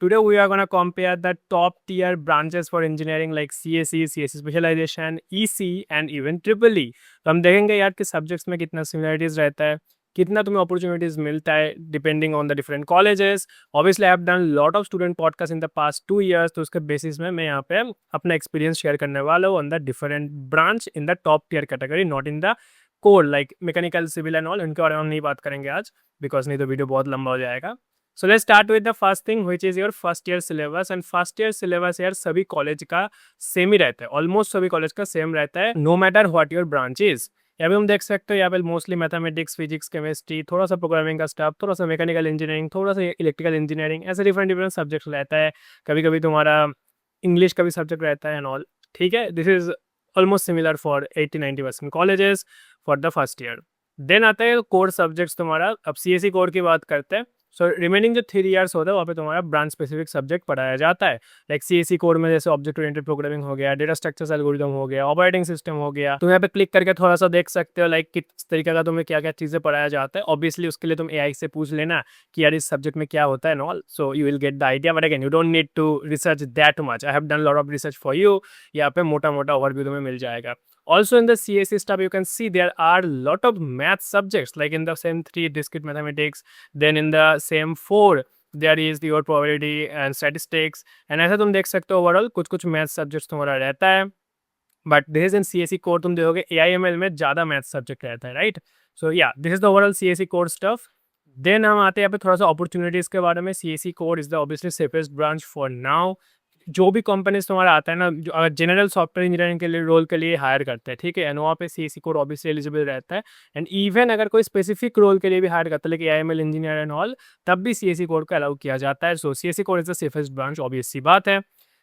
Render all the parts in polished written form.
Today we are going to compare the top tier branches for engineering like CSE, CSE specialization, EC and even triple E. तो हम देखेंगे यार कि subjects में कितना similarities रहता है, कितना तुम्हें अपॉर्चुनिटीज मिलता है depending on the different colleges. Obviously I have done lot of student podcast in the past 2 years, तो उसके बेसिस में मैं यहाँ पे अपना एक्सपीरियंस शेयर करने वाला हूँ on the different branch in the top tier category, not in the core like mechanical, civil and all. इनके बारे में हम नहीं बात करेंगे आज बिकॉज नहीं तो वीडियो बहुत लंबा हो जाएगा. So let's start with the first thing which is your first year syllabus. And first year syllabus यार सभी कॉलेज का सेम ही रहता है, ऑलमोस्ट सभी कॉलेज का सेम रहता है, no matter what your branch is. यहाँ पे हम देख सकते हो यहाँ पे मोस्टली मैथमेटिक्स, फिजिक्स, केमिस्ट्री, थोड़ा सा प्रोग्रामिंग का स्टाफ, थोड़ा सा मैकेनिकल इंजीनियरिंग, थोड़ा सा इलेक्ट्रिकल इंजीनियरिंग, ऐसे डिफरेंट डिफरेंट सब्जेक्ट्स रहता है. कभी कभी तुम्हारा इंग्लिश का भी सब्जेक्ट रहता है एंड ऑल. ठीक है, this is almost similar for 80-90% colleges for the first year. Then आता है कोर सब्जेक्ट्स तुम्हारा. अब CSE कोर की बात करते हैं. सो रिमेनिंग जो 3 years होता है वहाँ पे तुम्हारा ब्रांच स्पेसिफिक सब्जेक्ट पढ़ाया जाता है. लाइक CSE कोर में जैसे ऑब्जेक्ट ओरिएंटेड प्रोग्रामिंग हो गया, डेटा स्ट्रक्चर्स एल्गोरिथम हो गया, ऑपरेटिंग सिस्टम हो गया. तुम यहाँ पे क्लिक करके थोड़ा सा देख सकते हो लाइक किस तरीके का तुम्हें क्या क्या चीज़ें पढ़ाया जाता है. ऑब्वियसली उसके लिए तुम AI से पूछ लेना कि यार इस सब्जेक्ट में क्या होता है and all, so you will get the idea. But again you don't need to research that much. I have done lot of research for you. यहाँ पे मोटा मोटा ओवरव्यू तुम्हें मिल जाएगा. Also in the CSE stuff you can see there are lot of math subjects like in the same 3 discrete mathematics, then in the same 4 there is your probability and statistics. and ऐसा तुम देख सकते हो overall कुछ कुछ math subjects तुम्हारा रहता है. But this is in CSE core तुम देखोगे AIML में ज़्यादा मैथ सब्जेक्ट रहता है, राइट. सो या this is the overall CSE core stuff. Then हम आते हैं यहाँ पे थोड़ा सा अपॉर्चुनिटीज़ के बारे में. CSE core is the obviously safest branch for now. जो भी कंपनीज तुम्हारा आता है ना, जो अगर जनरल सॉफ्टवेयर इंजीनियरिंग के लिए रोल के लिए हायर करते हैं, ठीक है, एंड वहाँ पे CSE कोड ऑब्वियसली एलिजिबल रहता है. एंड इवन अगर कोई स्पेसिफिक रोल के लिए भी हायर करता है like AIML engineer and all, तब भी CSE कोड को अलाउ किया जाता है. So CSE core is the safest branch, obvious सी बात है.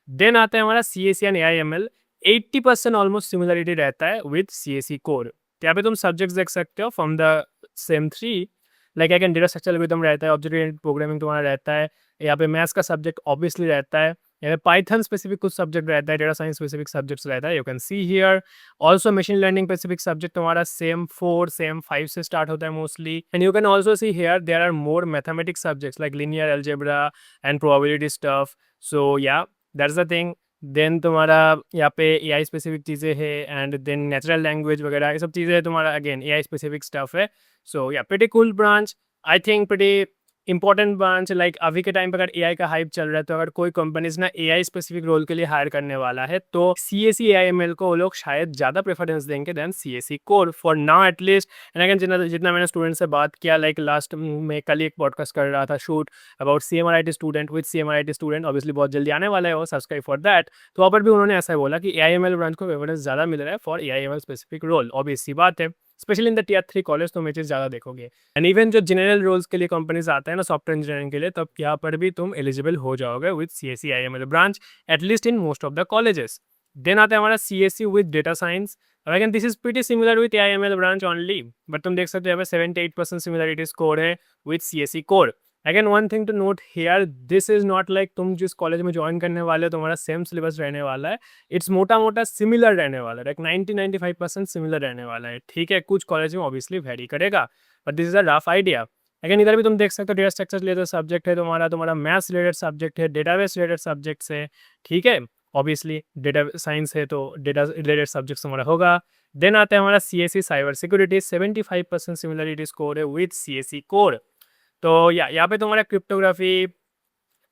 देन आता है हमारा CSE and AIML. 80% almost similarity रहता है विद CSE कोड. तो यहाँ पे तुम सब्जेक्ट्स देख सकते हो from the same 3. Like again data structure algorithm रहता है, ऑब्जेक्ट ओरिएंटेड प्रोग्रामिंग तुम्हारा रहता है, यहाँ पे मैथ्स का सब्जेक्ट ऑब्वियसली रहता है, यहाँ पे पाइथन स्पेसिफिक कुछ सब्जेक्ट रहता है, डेटा साइंस स्पेसिफिक सब्जेक्ट्स रहता है. You can see here also machine learning specific subject तुम्हारा सेम 4 सेम 5 से स्टार्ट होता है mostly. And you can also see here there are more mathematics subjects like linear algebra and probability stuff. So yeah that's the thing. Then तुम्हारा यहाँ पे AI specific चीज़ें हैं and then natural language वगैरह ये सब चीज़ें तुम्हारा अगेन AI स्पेसिफिक स्टफ है. सो या pretty cool branch, I think pretty important branch. Like अभी के टाइम पर अगर AI का हाइप चल रहा है तो अगर कोई कंपनीज ना AI स्पेसिफिक रोल के लिए हायर करने वाला है तो CSE AIML को वो लोग शायद ज़्यादा प्रेफरेंस देंगे then CSE core for now at least. And again जितना मैंने स्टूडेंट से बात किया, लाइक लास्ट में कल ही एक पॉडकास्ट कर रहा था shoot about CMRIT student with CMRIT student, obviously बहुत जल्दी आने वाला है वो, सब्सक्राइब फॉर दैट. तो वहाँ पर भी उन्होंने ऐसा बोला कि AIML ब्रांच को प्रेफरेंस ज़्यादा मिल रहा है for AIML specific role. Obvious सी बात है, specially in the Tier 3 college तो ये चीज़ ज़्यादा देखोगे. एंड इवन जो जनरल रोल्स के लिए कंपनीज आते हैं ना सॉफ्टवेयर इंजीनियरिंग के लिए, तब यहाँ पर भी तुम एलिजिबल हो जाओगे with CSE AIML branch at least in most of the colleges. Then आता है हमारा CSE with data science. Again this is pretty similar with AIML branch only, but तुम देख सकते हो यहाँ पे 78% सिमिलरिटी स्कोर है with CSE core. Again one thing to note here, this is not like तुम जिस कॉलेज में ज्वाइन करने वाले हो तुम्हारा सेम सिलेबस रहने वाला है. इट्स मोटा मोटा सिमिलर रहने वाला है, लाइक 90-95% सिमिलर रहने वाला है. ठीक है, कुछ कॉलेज में ऑब्वियसली वेरी करेगा, but this is a rough idea. Again इधर भी तुम देख सकते हो डेटा स्ट्रक्चर रिलेटेड सब्जेक्ट है तुम्हारा मैथ्स रिलेटेड सब्जेक्ट है, डेटाबेस रिलेटेड सब्जेक्ट्स है. ठीक है, ऑब्वियसली डेटा साइंस है तो डेटा रिलेटेड सब्जेक्ट तुम्हारा होगा. देन आता है हमारा CSE cyber security. 75% similarity score है विद CSE कोर. तो यहाँ पे तुम्हारा क्रिप्टोग्राफी,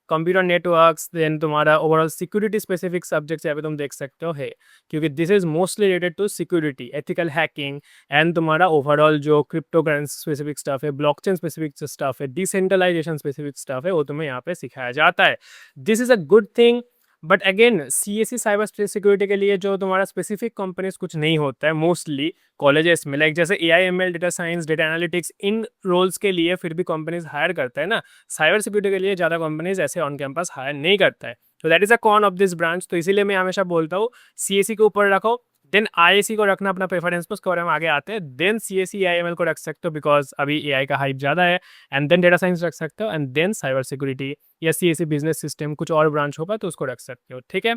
कंप्यूटर नेटवर्क्स, देन तुम्हारा ओवरऑल सिक्योरिटी स्पेसिफिक सब्जेक्ट्स यहाँ पे तुम देख सकते हो है, क्योंकि this is mostly related to security, ethical hacking and तुम्हारा ओवरऑल जो क्रिप्टो करेंसी स्पेसिफिक स्टफ है, ब्लॉकचेन स्पेसिफिक स्टफ है, डिसेंट्रलाइजेशन स्पेसिफिक स्टफ है, वो तुम्हें यहाँ पे सिखाया जाता है. This is a good thing. But again CSE cyber security के लिए जो तुम्हारा स्पेसिफिक कंपनीज कुछ नहीं होता है मोस्टली कॉलेजेस में, लाइक जैसे AIML, data science, data analytics, इन रोल्स के लिए फिर भी कंपनीज हायर करता है ना. साइबर सिक्योरिटी के लिए ज़्यादा कंपनीज ऐसे ऑन कैंपस हायर नहीं करता है. तो that is a con of this branch. तो इसीलिए मैं हमेशा बोलता हूँ CSE के ऊपर रखो, देन IIC को रखना अपना प्रेफरेंस में, उसके बारे में आगे आते हैं. देन CSE AIML को रख सकते हो बिकॉज अभी AI का हाइप ज़्यादा है. एंड देन डेटा साइंस रख सकते हो, एंड देन साइबर सिक्योरिटी या CSE बिजनेस सिस्टम कुछ और ब्रांच होगा तो उसको रख सकते हो. ठीक है,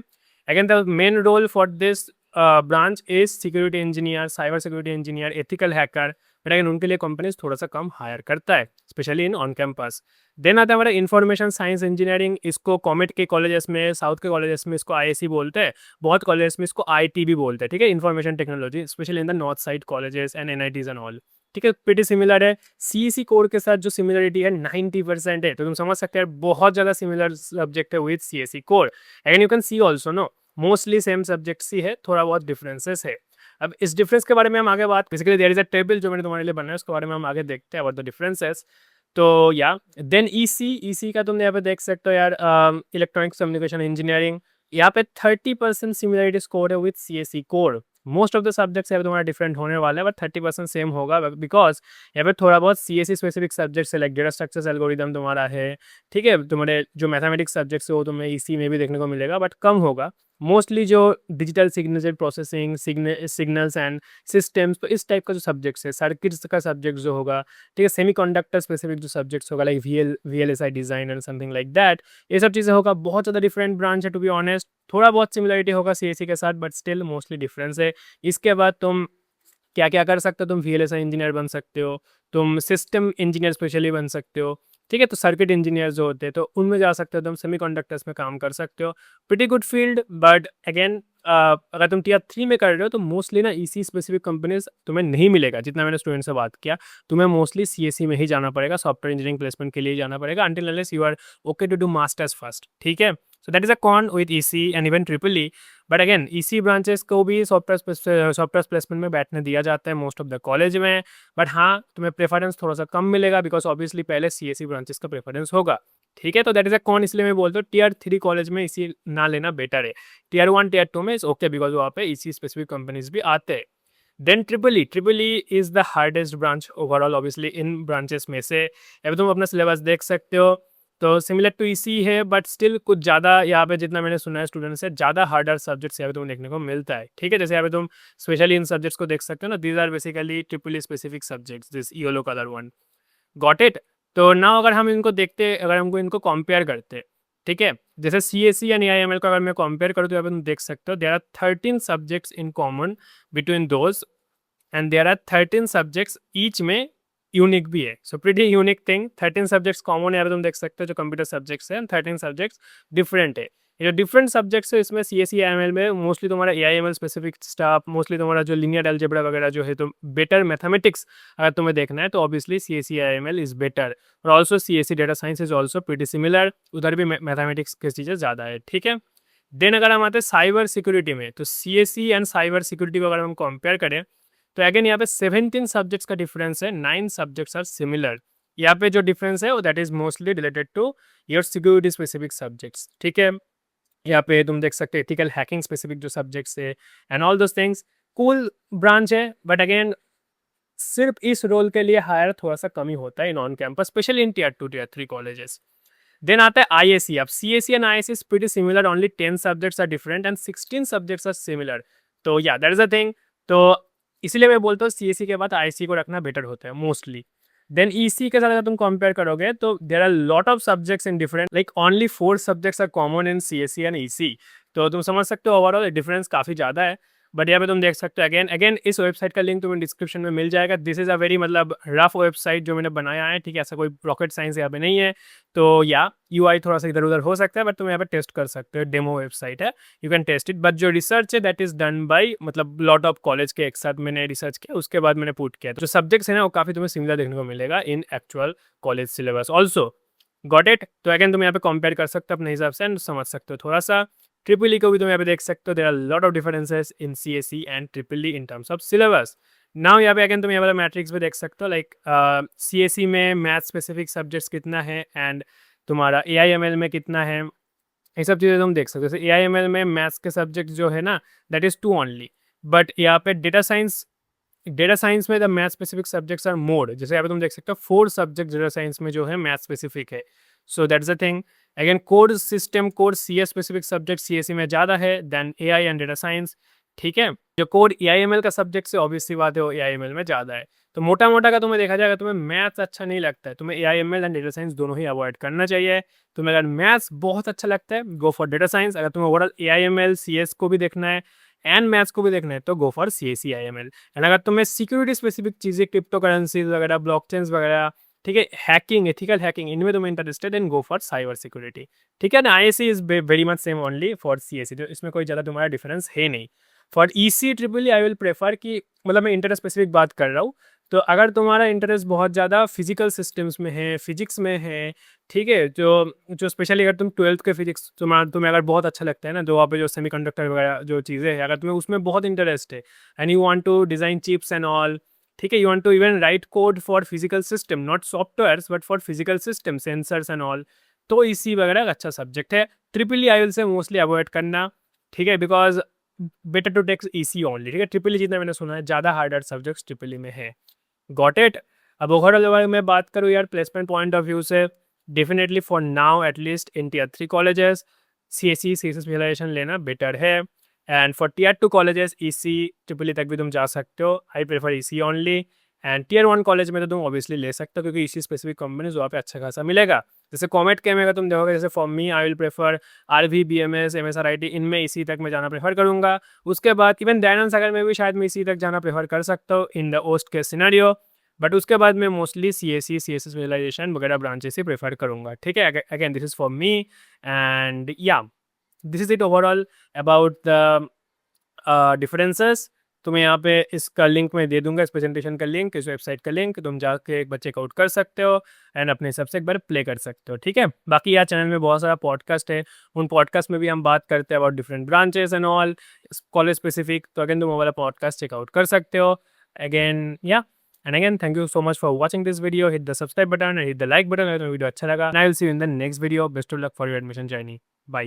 again the main role for this branch is security engineer, cyber security engineer, ethical hacker, but again उनके लिए कंपनीज थोड़ा सा कम हायर करता है, specially in on campus. Then आता है हमारा इन्फॉर्मेशन साइंस इंजीनियरिंग। इसको कॉमेट के कॉलेजेस में, साउथ के कॉलेजेस में इसको आईएससी बोलते हैं, बहुत कॉलेजेस में इसको आईटी भी बोलते हैं, ठीक है, information technology, specially in the north side colleges and NITs and all, ठीक है, प्रीटी सिमिलर है। सीईसी कोर के साथ जो सिमिलरिटी है 90% है, तो तुम समझ सकते हैं बहुत ज़्यादा सिमिलर सब्जेक्ट है with CSC core. And you can see also no mostly same subjects ही है, थोड़ा बहुत डिफरेंसेस है। अब इस डिफरेंस के बारे में हम आगे बात, basically there is a table जो मैंने तुम्हारे लिए बनाया है, उसके बारे में हम आगे देखते हैं अबाउट द डिफरेंसेस। तो या देन ईसी का तुमने यहाँ पे देख सकते हो यार, इलेक्ट्रॉनिक्स कम्युनिकेशन इंजीनियरिंग, यहाँ पे 30% सिमिलरिटी स्कोर है with CSC core. Most of the subjects यहाँ पे तुम्हारा डिफरेंट होने वाला है, बट 30% सेम होगा, बिकॉज यहाँ पे थोड़ा बहुत सीएससी स्पेसिफिक सब्जेक्ट्स है, लाइक डेटा स्ट्रक्चर्स एल्गोरिदम तुम्हारा है, ठीक है, तुम्हारे जो मैथमेटिक्स सब्जेक्ट्स है वो तुम्हें ईसी में भी देखने को मिलेगा, बट कम होगा। मोस्टली जो digital signature processing, signals and systems, तो इस टाइप का जो सब्जेक्ट्स है, सर्किट्स का सब्जेक्ट जो होगा, ठीक है, सेमी कंडक्टर स्पेसिफिक जो सब्जेक्ट्स होगा, like VLSI design and something like that, ये सब चीज़ें होगा। बहुत ज़्यादा डिफरेंट ब्रांच है टू बी ऑनेस्ट, थोड़ा बहुत सिमिलरिटी होगा सीएससी के साथ, बट स्टिल मोस्टली डिफरेंस है। इसके बाद तुम क्या क्या कर सकते हो, तुम VLSI इंजीनियर बन सकते हो, तुम सिस्टम इंजीनियर स्पेशली बन सकते हो, ठीक है, तो सर्किट इंजीनियर जो होते हैं तो उनमें जा सकते हो, तुम सेमीकंडक्टर्स में काम कर सकते हो, pretty good field. But again अगर तुम टियर 3 में कर रहे हो तो मोस्टली ना ईसी स्पेसिफिक कंपनीज तुम्हें नहीं मिलेगा, जितना मैंने स्टूडेंट से बात किया, तुम्हें मोस्टली सीएससी में ही जाना पड़ेगा, सॉफ्टवेयर इंजीनियरिंग प्लेसमेंट के लिए जाना पड़ेगा, until unless you are okay to do masters first, ठीक है। So that is a con with EC and even triple E. But again EC branches को भी सॉफ्टवेयर प्लेसमेंट में बैठने दिया जाता है मोस्ट ऑफ द कॉलेज में, बट हाँ तुम्हें प्रेफरेंस थोड़ा सा कम मिलेगा, बिकॉज ऑब्वियसली पहले सीएससी ब्रांचेस का प्रेफरेंस होगा, ठीक है। तो दैट इज अ कॉन, इसलिए मैं बोलता हूँ टियर 3 कॉलेज में इसी ना लेना बेटर है। टियर 1 टियर 2 में इज ओके, बिकॉज वहाँ पे इसी स्पेसिफिक कंपनीज भी आते हैं। Then triple E is the hardest branch overall, obviously इन ब्रांचेस में से। अभी तुम अपना सिलेबस देख सकते हो, तो सिमिलर टू ईसी है, बट स्टिल कुछ ज़्यादा यहाँ पे, जितना मैंने सुना है स्टूडेंट से, ज़्यादा हार्डर सब्जेक्ट्स यहाँ पे तुम्हें देखने को मिलता है, ठीक है। जैसे यहाँ पे तुम स्पेशली इन सब्जेक्ट्स को देख सकते हो ना, these are basically triple E specific subjects, this yellow colour one, got it. तो नाउ अगर हम इनको देखते, अगर हमको इनको कंपेयर करते, ठीक है, जैसे सीएससी एंड एआईएमएल को अगर मैं कंपेयर करूँ तो यहाँ पे तुम देख सकते हो there are 13 subjects in common between those, and there are 13 subjects each में यूनिक भी है। So pretty unique thing, 13 subjects common है, यहाँ पे तुम देख सकते हो जो कंप्यूटर सब्जेक्ट्स है, एंड 13 सब्जेक्ट्स डिफरेंट है। ये जो डिफरेंट सब्जेक्ट्स है इसमें सीएससी एआईएमएल में मोस्टली तुम्हारा एआईएमएल स्पेसिफिक स्टाफ, मोस्टली तुम्हारा जो लीनियर अलजेब्रा वगैरह जो है, तो बेटर मैथमेटिक्स अगर तुम्हें देखना है तो obviously CSC AIML is better, और also CSC data science is also pretty similar, उधर भी मैथमेटिक्स की चीज़ें ज़्यादा है, ठीक है। देन अगर हम आते हैं साइबर सिक्योरिटी में, तो सीएससी एंड साइबर सिक्योरिटी को अगर हम कंपेयर करें तो अगेन यहाँ पे 17 सब्जेक्ट्स का डिफरेंस है, 9 सब्जेक्ट्स आर सिमिलर। यहाँ पे जो डिफरेंस है वो that is mostly related to your security specific subjects, ठीक है। यहाँ पे तुम देख सकते हो एथिकल हैकिंग स्पेसिफिक जो सब्जेक्ट्स है and all those things, cool branch है, बट अगेन सिर्फ इस रोल के लिए हायर थोड़ा सा कमी होता है in on campus, specially in tier 2 tier 3 colleges. Then आता है आईएससी। अब CSC and ISC is pretty similar, only 10 subjects are different and 16 subjects are similar. तो या दैट इज अ थिंग, तो इसलिए मैं बोलता हूँ सीएससी के बाद आईएससी को रखना बेटर होता है मोस्टली। देन ईसी के साथ अगर तुम कंपेयर करोगे तो there are lot of subjects in different, like only 4 subjects are common in CSC and EC, तो तुम समझ सकते हो ओवरऑल डिफरेंस काफ़ी ज़्यादा है। बट यहाँ पे तुम देख सकते हो अगेन अगेन इस वेबसाइट का लिंक तुम्हें डिस्क्रिप्शन में मिल जाएगा। दिस इज़ अ वेरी मतलब रफ वेबसाइट जो मैंने बनाया है, ठीक है, ऐसा कोई रॉकेट साइंस यहाँ पे नहीं है। तो या यूआई थोड़ा सा इधर उधर हो सकता है, बट तुम यहाँ पे टेस्ट कर सकते हो, डेमो वेबसाइट है, you can test it. But जो रिसर्च है दैट इज डन बाई मतलब लॉट ऑफ कॉलेज के एक साथ मैंने रिसर्च किया, उसके बाद मैंने पुट किया। तो जो सब्जेक्ट्स है ना वो काफ़ी तुम्हें सिमिलर देखने को मिलेगा इन actual college syllabus also, got it. तो अगेन तुम यहाँ पे कंपेयर कर सकते हो अपने हिसाब से एंड समझ सकते हो थोड़ा सा। ट्रिपल ई को भी तुम यहाँ पे देख सकते हो, there are lot of differences in CSC and triple E in terms of syllabus. Now यहाँ पे अगेन तुम यहाँ पे मैट्रिक्स भी देख सकते हो, लाइक सीएससी में मैथ स्पेसिफिक सब्जेक्ट्स कितना है एंड तुम्हारा एआईएमएल में कितना है, ये सब चीज़ें तुम देख सकते हो। जैसे एआईएमएल में मैथ्स के सब्जेक्ट जो है ना दैट इज़ 2 ओनली, बट यहाँ पे डेटा साइंस में the math specific subjects are more. जैसे यहाँ पे तुम देख सकते हो 4 सब्जेक्ट डेटा साइंस में जो है मैथ स्पेसिफिक है, so that's the thing. Again core system core CS specific subject CSC में ज़्यादा है then AI and data science, ठीक है। जो कोर एआईएमएल का सब्जेक्ट से ऑब्वियसली बात है वो एआईएमएल में ज़्यादा है। तो मोटा मोटा का तुम्हें देखा जाएगा, तुम्हें मैथ्स अच्छा नहीं लगता है, तुम्हें एआईएमएल एंड डेटा साइंस दोनों ही अवॉइड करना चाहिए। तुम्हें अगर मैथ्स बहुत अच्छा लगता है गो फॉर डेटा साइंस, अगर तुम्हें ओवरऑल एआईएमएल सीएस को भी देखना है एंड मैथ्स को भी देखना है तो गो फॉर CSE/IML। एंड अगर तुम्हें सिक्योरिटी स्पेसिफिक चीज़ें, क्रिप्टो करेंसीज वगैरह, ब्लॉकचेन्स वगैरह, ठीक है, हैकिंग, एथिकल हैकिंग, इनमें तुम्हें interested, and go for cyber security. ठीक है ना, ISE is very much same only for CSE, तो इसमें कोई ज़्यादा तुम्हारा डिफरेंस है नहीं। For EC/EEE I will prefer कि, मतलब मैं इंटरेस्ट स्पेसिफिक बात कर रहा हूँ, तो अगर तुम्हारा इंटरेस्ट बहुत ज़्यादा फिजिकल सिस्टम्स में है, फिजिक्स में है, ठीक है, जो स्पेशली अगर तुम 12th के फिजिक्स तुम्हें अगर बहुत अच्छा लगता है ना, जो वहाँ पे जो सेमीकंडक्टर वगैरह जो चीज़ें हैं, अगर तुम्हें उसमें बहुत इंटरेस्ट है and you want to design chips and all, ठीक है, you want to even write code for physical system, not softwares but for physical system, sensors and all, तो EC वगैरह एक अच्छा सब्जेक्ट है। EEE I will say mostly avoid करना, ठीक है, because better to take EC only. ठीक है, EEE जितना मैंने सुना है ज़्यादा हार्डर सब्जेक्ट्स EEE में है। Got it. अब ओवरऑल अगर मैं बात करूँ यार प्लेसमेंट पॉइंट ऑफ व्यू से, definitely for now at least in Tier 3 colleges CSE specialisation लेना बेटर है, and for Tier 2 colleges EC/EEE तक भी तुम जा सकते हो। I prefer EC only. And Tier 1 college में तो तुम ऑब्वियसली ले सकते हो क्योंकि EC स्पेसिफिक कंपनीज वहाँ पे अच्छा खासा मिलेगा। जैसे कॉमेट के में अगर तुम देखोगे, जैसे for me I will prefer RV, BMS, MSRIT, इनमें EC तक मैं जाना प्रेफर करूँगा। उसके बाद इवन दयानंद सागर में भी शायद मैं EC तक जाना प्रेफर कर सकता हूँ in the worst case scenario, but उसके बाद मैं मोस्टली CSE, CS स्पेशलाइजेशन वगैरह ब्रांचेस ही प्रेफर करूँगा। ठीक है, again this is for me, and yeah this is it overall about the differences. तुम्हें यहाँ पे इसका लिंक मैं दे दूंगा, इस प्रेजेंटेशन का लिंक, इस वेबसाइट का लिंक, तुम जाके एक बार चेकआउट कर सकते हो एंड अपने हिसाब से एक बार प्ले कर सकते हो। ठीक है, बाकी यार चैनल में बहुत सारा पॉडकास्ट है, उन पॉडकास्ट में भी हम बात करते हैं about different branches and all, college specific, तो अगेन तुम वो वाला पॉडकास्ट चेकआउट कर सकते हो। अगेन या and again thank you so much for watching this video. Hit the subscribe button, hit the like button अगर वीडियो अच्छा लगा, and I will see you in the next video. Best of luck for your admission journey. Bye.